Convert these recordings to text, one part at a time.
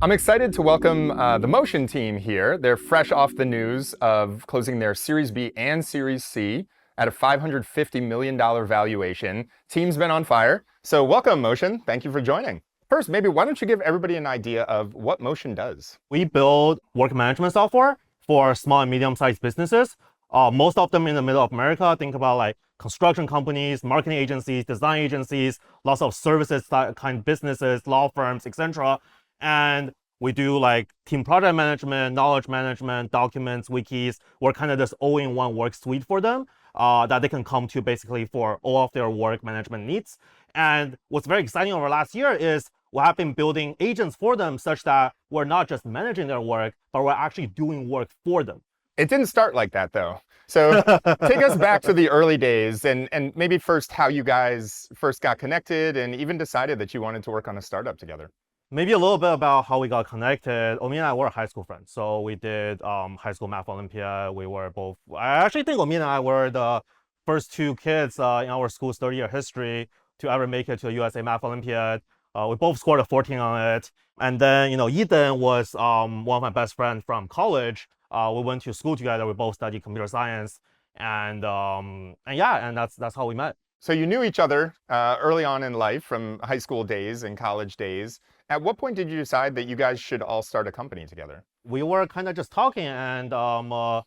I'm excited to welcome the Motion team here. They're fresh off the news of closing their Series B and Series C at a $550 million valuation. Team's been on fire. So welcome, Motion. Thank you for joining. First, maybe why don't you give everybody an idea of what Motion does? We build work management software for small and medium-sized businesses. Most of them in the middle of America. Think about like construction companies, marketing agencies, design agencies, lots of services kind of businesses, law firms, etc. And we do like team project management, knowledge management, documents, wikis. We're kind of this all-in-one work suite for them that they can come to basically for all of their work management needs. And what's very exciting over last year is we have been building agents for them such that we're not just managing their work, but we're actually doing work for them. It didn't start like that, though. So take us back to the early days and maybe first how you guys first got connected and even decided that you wanted to work on a startup together. Maybe a little bit about how we got connected. Omi and I were high school friends. So we did high school math Olympiad. We were both, I actually think Omi and I were the first two kids in our school's 30-year history to ever make it to a USA Math Olympiad. We both scored a 14 on it. And then, Ethan was one of my best friends from college. We went to school together. We both studied computer science. And that's how we met. So you knew each other early on in life from high school days and college days. At what point did you decide that you guys should all start a company together? We were kind of just talking, and Omi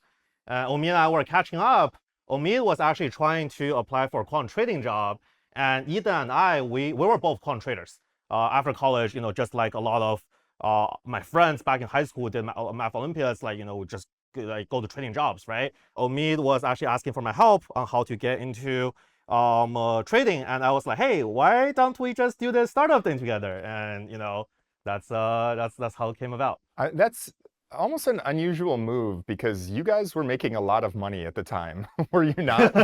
and I were catching up. Omi was actually trying to apply for a quant trading job, and Ethan and I, we were both quant traders. After college, just like a lot of my friends back in high school did math Olympiads, just like go to trading jobs, right? Omi was actually asking for my help on how to get into trading, and I was like, hey, why don't we just do this startup thing together? And that's how it came about. That's almost an unusual move because you guys were making a lot of money at the time, were you not?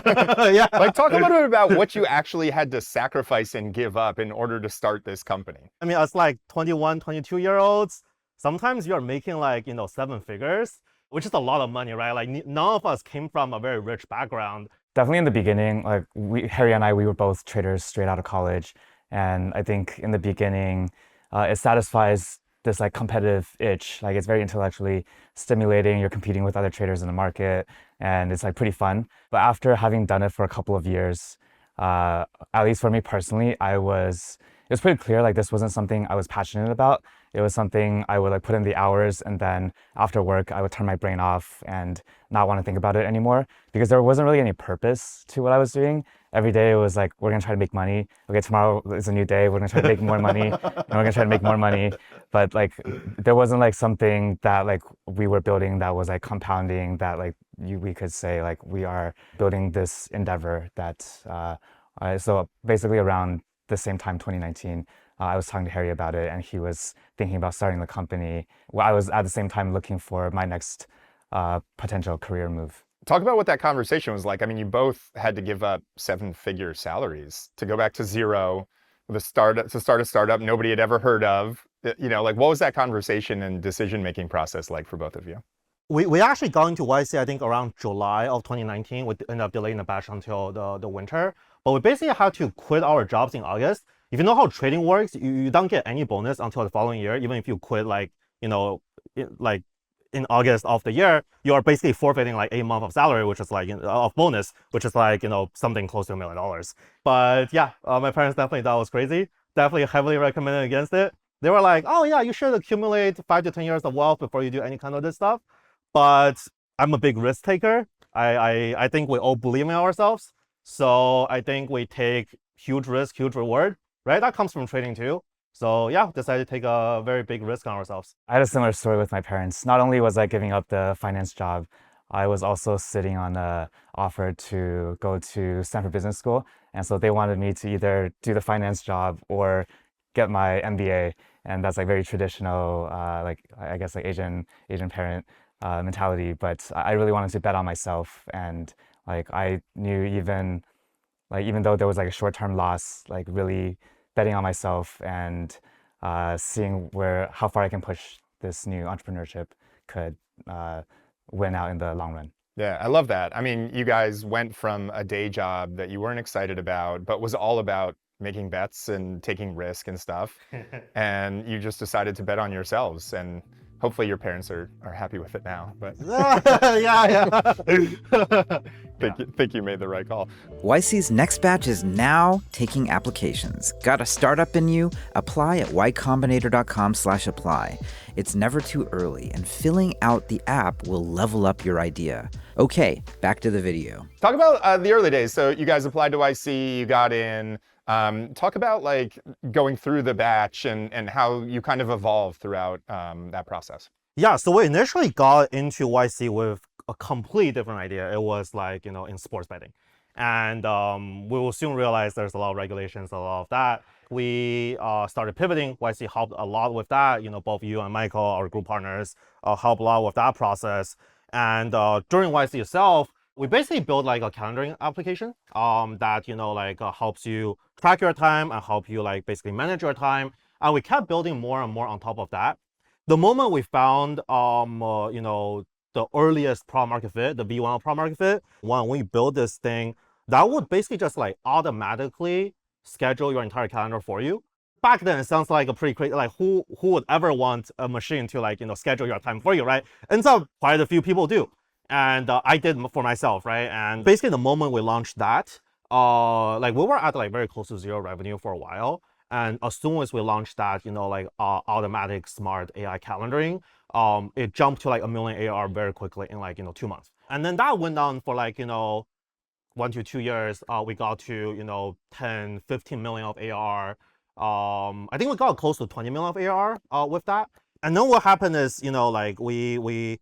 Yeah. Like, talk a little bit about what you actually had to sacrifice and give up in order to start this company. I mean, as like 21, 22-year-olds, sometimes you're making like, 7 figures, which is a lot of money, right? Like none of us came from a very rich background. Definitely in the beginning, like Harry and I, we were both traders straight out of college. And I think in the beginning, it satisfies this like competitive itch. Like it's very intellectually stimulating. You're competing with other traders in the market and it's like pretty fun. But after having done it for a couple of years, at least for me personally, it was pretty clear like this wasn't something I was passionate about. It was something I would like put in the hours and then after work, I would turn my brain off and not want to think about it anymore because there wasn't really any purpose to what I was doing. Every day it was like, we're going to try to make money. Okay, tomorrow is a new day. We're going to try to make more money and we're going to try to make more money. But like, there wasn't like something that like we were building that was like compounding that like we could say like we are building this endeavor that, so basically around the same time, 2019, I was talking to Harry about it and he was thinking about starting the company. Well, I was at the same time looking for my next potential career move. Talk about what that conversation was like. I mean, you both had to give up 7-figure salaries to go back to zero with a startup, to start a startup nobody had ever heard of. Like what was that conversation and decision-making process like for both of you? We actually got into YC, I think, around July of 2019. We ended up delaying the batch until the winter. But we basically had to quit our jobs in August. If you know how trading works, you don't get any bonus until the following year. Even if you quit in August of the year, you are basically forfeiting like 8 months of salary, which is like of bonus, which is like something close to $1 million. But yeah, my parents definitely thought it was crazy. Definitely heavily recommended against it. They were like, oh yeah, you should accumulate 5 to 10 years of wealth before you do any kind of this stuff. But I'm a big risk taker. I think we all believe in ourselves. So I think we take huge risk, huge reward, right? That comes from trading too. So yeah, decided to take a very big risk on ourselves. I had a similar story with my parents. Not only was I giving up the finance job, I was also sitting on an offer to go to Stanford Business School. And so they wanted me to either do the finance job or get my MBA. And that's like very traditional, like I guess like Asian parent mentality. But I really wanted to bet on myself. And like I knew even though there was like a short-term loss, like really betting on myself and seeing how far I can push this new entrepreneurship could win out in the long run. Yeah, I love that. I mean, you guys went from a day job that you weren't excited about, but was all about making bets and taking risk and stuff. And you just decided to bet on yourselves. And hopefully your parents are happy with it now. But Yeah. think you made the right call. YC's next batch is now taking applications. Got a startup in you? Apply at ycombinator.com/apply. It's never too early, and filling out the app will level up your idea. Okay, back to the video. Talk about the early days. So you guys applied to YC, you got in. Talk about like going through the batch and how you kind of evolved throughout that process. Yeah, so we initially got into YC with a completely different idea. It was like, in sports betting. And we will soon realize there's a lot of regulations, a lot of that. We started pivoting. YC helped a lot with that. Both you and Michael, our group partners, helped a lot with that process. And during YC itself, we basically built like a calendaring application that, helps you track your time and help you like basically manage your time. And we kept building more and more on top of that. The moment we found, the earliest product market fit, the V1 product market fit, when we built this thing, that would basically just like automatically schedule your entire calendar for you. Back then, it sounds like a pretty crazy, like who would ever want a machine to like, schedule your time for you, right? And so quite a few people do. And I did for myself, right? And basically the moment we launched that, like we were at like very close to zero revenue for a while. And as soon as we launched that, automatic smart AI calendaring, it jumped to like 1 million ARR very quickly in like, 2 months. And then that went on for like, 1 to 2 years. We got to, 10, 15 million of ARR. I think we got close to 20 million of ARR with that. And then what happened is, like we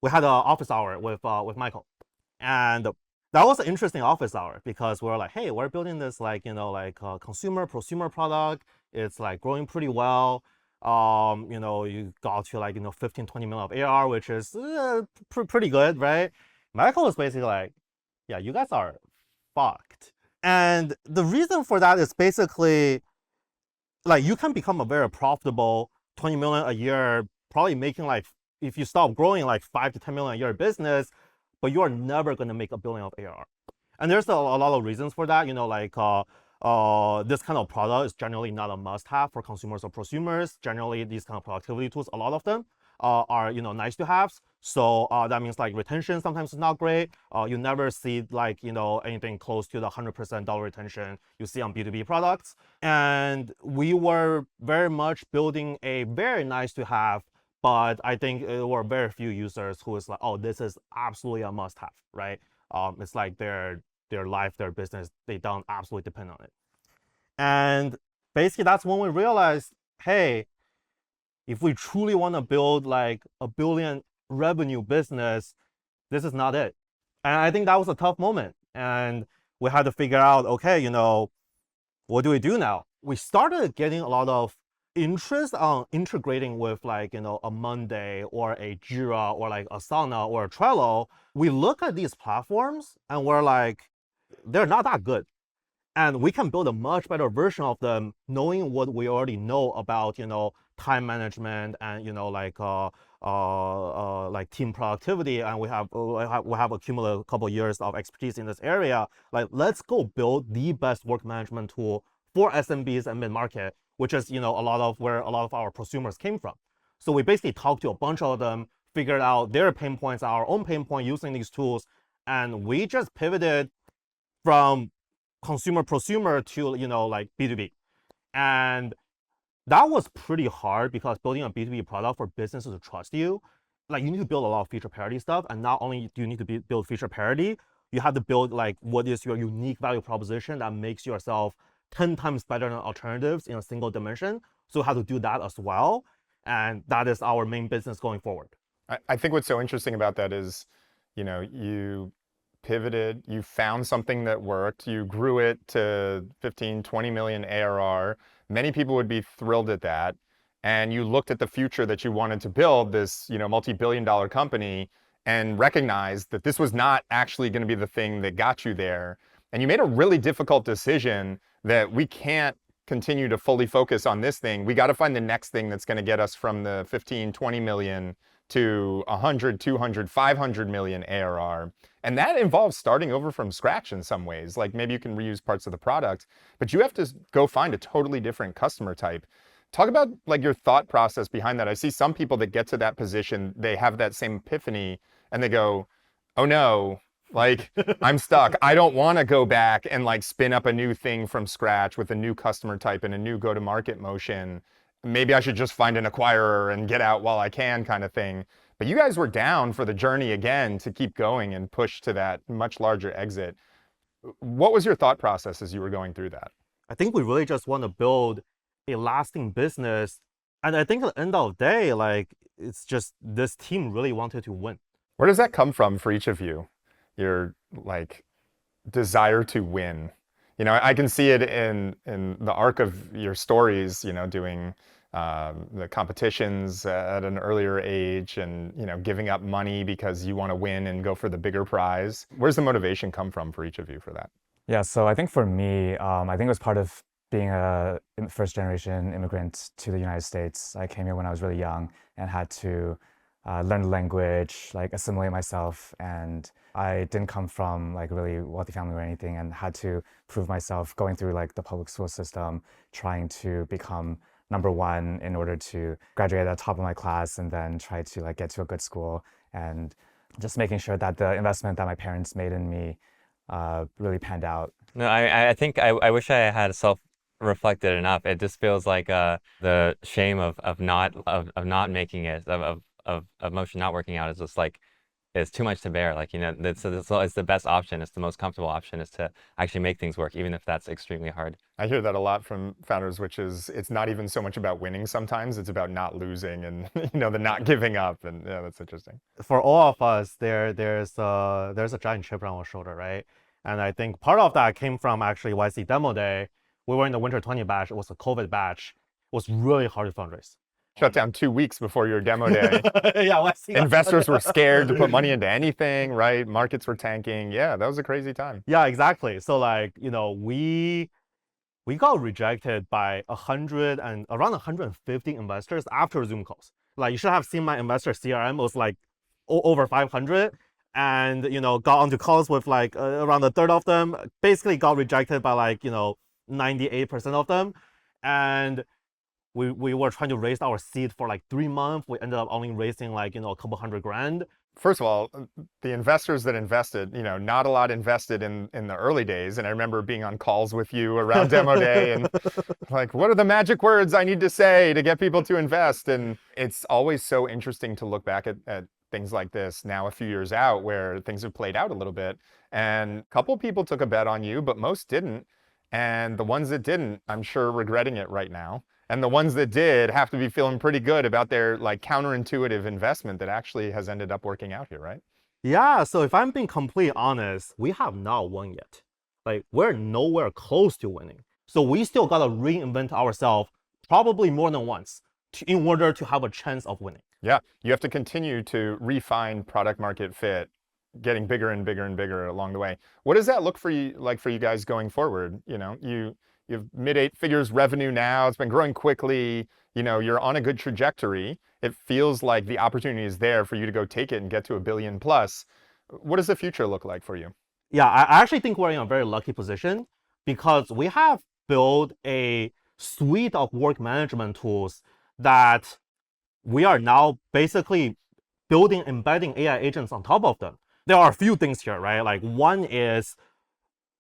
had an office hour with Michael. And that was an interesting office hour because we were like, hey, we're building this like, consumer, prosumer product. It's like growing pretty well. You got to like, 15, 20 million of ARR, which is pretty good, right? Michael was basically like, yeah, you guys are fucked. And the reason for that is basically like you can become a very profitable 20 million a year, probably making like, if you stop growing like 5 to 10 million a year business, but you are never going to make 1 billion of ARR. And there's a lot of reasons for that. This kind of product is generally not a must-have for consumers or prosumers. Generally, these kind of productivity tools, a lot of them are nice to have. So that means like retention sometimes is not great. You never see like anything close to the 100% dollar retention you see on B2B products. And we were very much building a very nice to have, but I think there were very few users who is like, oh, this is absolutely a must-have, right? It's like their life, their business, they don't absolutely depend on it. And basically that's when we realized, hey, if we truly want to build like $1 billion revenue business, this is not it. And I think that was a tough moment. And we had to figure out, okay, what do we do now? We started getting a lot of interest on integrating with like, a Monday or a Jira or like Asana or a Trello. We look at these platforms and we're like, they're not that good. And we can build a much better version of them knowing what we already know about, time management and, like team productivity. And we have accumulated a couple of years of expertise in this area. Like, let's go build the best work management tool for SMBs and mid-market, which is, a lot of where a lot of our prosumers came from. So we basically talked to a bunch of them, figured out their pain points, our own pain point using these tools. And we just pivoted from consumer prosumer to, like B2B. And that was pretty hard because building a B2B product for businesses to trust you, like you need to build a lot of feature parity stuff. And not only do you need to build feature parity, you have to build like what is your unique value proposition that makes yourself 10 times better than alternatives in a single dimension. So we have to do that as well. And that is our main business going forward. I think what's so interesting about that is, you pivoted, you found something that worked, you grew it to 15, 20 million ARR. Many people would be thrilled at that. And you looked at the future that you wanted to build, this, multi-billion-dollar company, and recognized that this was not actually going to be the thing that got you there. And you made a really difficult decision that we can't continue to fully focus on this thing. We got to find the next thing that's going to get us from the 15, 20 million to 100, 200, 500 million ARR. And that involves starting over from scratch in some ways. Like maybe you can reuse parts of the product, but you have to go find a totally different customer type. Talk about like your thought process behind that. I see some people that get to that position, they have that same epiphany and they go, oh no, like I'm stuck. I don't want to go back and like spin up a new thing from scratch with a new customer type and a new go-to-market motion. Maybe I should just find an acquirer and get out while I can kind of thing. But you guys were down for the journey again to keep going and push to that much larger exit. What was your thought process as you were going through that? I think we really just want to build a lasting business. And I think at the end of the day, like it's just this team really wanted to win. Where does that come from for each of you? Your like desire to win. You know, I can see it in the arc of your stories, you know, doing the competitions at an earlier age and, you know, giving up money because you want to win and go for the bigger prize. Where's the motivation come from for each of you for that? Yeah, so I think for me, I think it was part of being a first generation immigrant to the United States. I came here when I was really young and had to learn the language, like assimilate myself. And I didn't come from like a really wealthy family or anything and had to prove myself going through like the public school system, trying to become #1 in order to graduate at the top of my class and then try to like get to a good school and just making sure that the investment that my parents made in me really panned out. No, I think I wish I had self-reflected enough. It just feels like the shame of not making it, of motion not working out is just like, it's too much to bear. Like, you know, it's the best option. It's the most comfortable option is to actually make things work, even if that's extremely hard. I hear that a lot from founders, which is it's not even so much about winning sometimes, it's about not losing and, you know, the not giving up. And yeah, that's interesting. For all of us, there's a giant chip on our shoulder, right? And I think part of that came from actually YC demo day. We were in the winter 20 batch. It was a COVID batch. It was really hard to fundraise. Shut down 2 weeks before your demo day. Yeah, YC Investors were scared to put money into anything, right? Markets were tanking. Yeah, that was a crazy time. Yeah, exactly. So like, you know, we got rejected by around 150 investors after Zoom calls. Like you should have seen my investor CRM. It was like over 500. And, you know, got onto calls with like around a third of them, basically got rejected by like, you know, 98% of them. And we were trying to raise our seed for like 3 months. We ended up only raising like, you know, a couple $100,000. First of all, the investors that invested, you know, not a lot invested in the early days. And I remember being on calls with you around demo day and like, what are the magic words I need to say to get people to invest? And it's always so interesting to look back at things like this now a few years out where things have played out a little bit. And a couple people took a bet on you, but most didn't. And the ones that didn't, I'm sure regretting it right now. And the ones that did have to be feeling pretty good about their like counterintuitive investment that actually has ended up working out here, right? Yeah, so if I'm being completely honest, we have not won yet. Like we're nowhere close to winning. So we still gotta reinvent ourselves probably more than once in order to have a chance of winning. Yeah, you have to continue to refine product market fit, getting bigger and bigger and bigger along the way. What does that look for you like for you guys going forward? You know, you have mid-8 figures revenue now. It's been growing quickly. You know, you're on a good trajectory. It feels like the opportunity is there for you to go take it and get to $1 billion plus. What does the future look like for you? Yeah, I actually think we're in a very lucky position because we have built a suite of work management tools that we are now basically building, embedding AI agents on top of them. There are a few things here, right? Like one is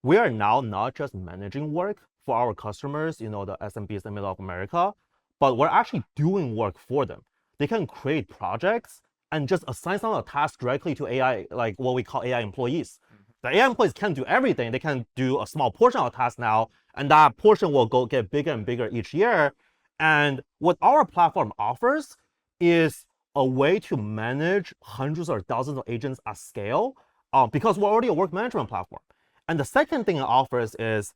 we are now not just managing work for our customers, you know, the SMBs in the middle of America, but we're actually doing work for them. They can create projects and just assign some of the tasks directly to AI, like what we call AI employees. The AI employees can't do everything. They can do a small portion of the task now, and that portion will get bigger and bigger each year. And what our platform offers is a way to manage hundreds or thousands of agents at scale because we're already a work management platform. And the second thing it offers is,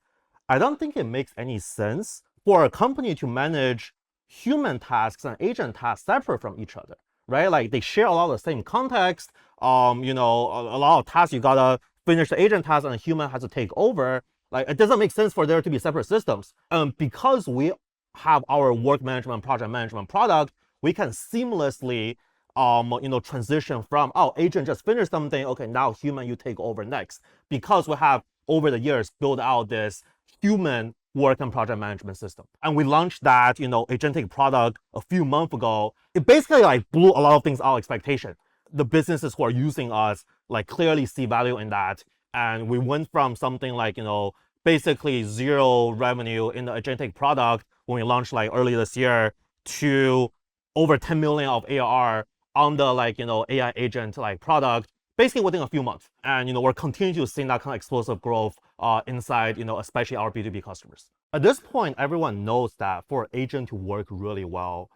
I don't think it makes any sense for a company to manage human tasks and agent tasks separate from each other, right? Like they share a lot of the same context. You know, a lot of tasks you gotta finish the agent task and a human has to take over. Like it doesn't make sense for there to be separate systems. Because we have our work management, project management product, we can seamlessly transition from, agent just finished something, okay, now human, you take over next. Because we have over the years built out this human work and project management system. And we launched that, agentic product a few months ago. It basically like blew a lot of things out of expectation. The businesses who are using us like clearly see value in that. And we went from something like, basically zero revenue in the agentic product when we launched like early this year to over 10 million of ARR on the AI agent like product basically within a few months. And we're continuing to see that kind of explosive growth inside, especially our B2B customers. At this point, everyone knows that for an agent to work really well,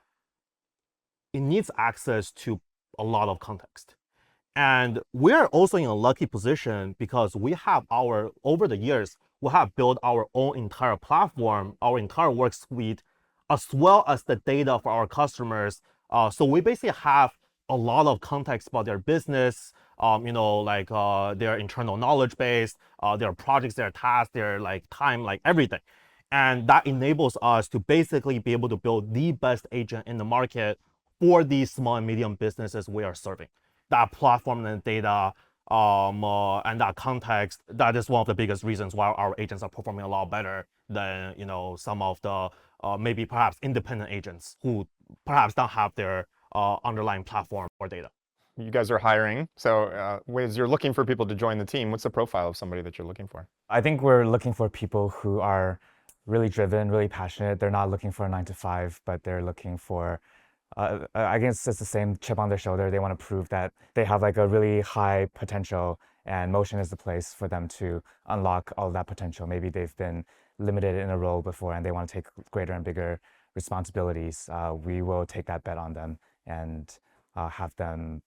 it needs access to a lot of context. And we're also in a lucky position because we have over the years, we have built our own entire platform, our entire work suite, as well as the data for our customers. So we basically have a lot of context about their business, their internal knowledge base, their projects, their tasks, their time, everything. And that enables us to basically be able to build the best agent in the market for these small and medium businesses we are serving. That platform and data and that context, that is one of the biggest reasons why our agents are performing a lot better than some of the maybe perhaps independent agents who perhaps don't have their underlying platform or data. You guys are hiring. So as you're looking for people to join the team, what's the profile of somebody that you're looking for? I think we're looking for people who are really driven, really passionate. They're not looking for a 9 to 5, but they're looking for I guess it's the same chip on their shoulder. They want to prove that they have like a really high potential, and motion is the place for them to unlock all that potential. Maybe they've been limited in a role before and they want to take greater and bigger responsibilities. We will take that bet on them and have them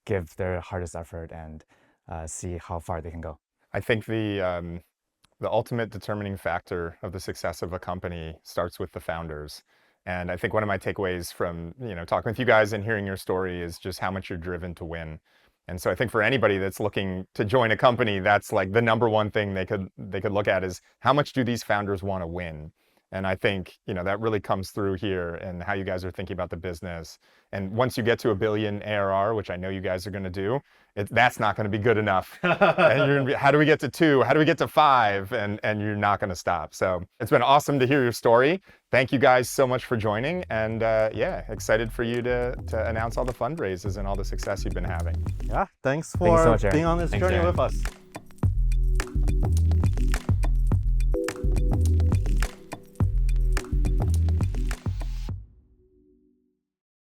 give their hardest effort and see how far they can go. I think the ultimate determining factor of the success of a company starts with the founders. And I think one of my takeaways from talking with you guys and hearing your story is just how much you're driven to win. And so I think for anybody that's looking to join a company, that's like the number one thing they could look at is how much do these founders want to win? And I think that really comes through here and how you guys are thinking about the business. And once you get to $1 billion ARR, which I know you guys are going to do, that's not going to be good enough. And you're going to be, how do we get to 2? How do we get to 5? And you're not going to stop. So it's been awesome to hear your story. Thank you guys so much for joining. And excited for you to announce all the fundraisers and all the success you've been having. Yeah, thanks so for much, Aaron. being on this journey Aaron. with us.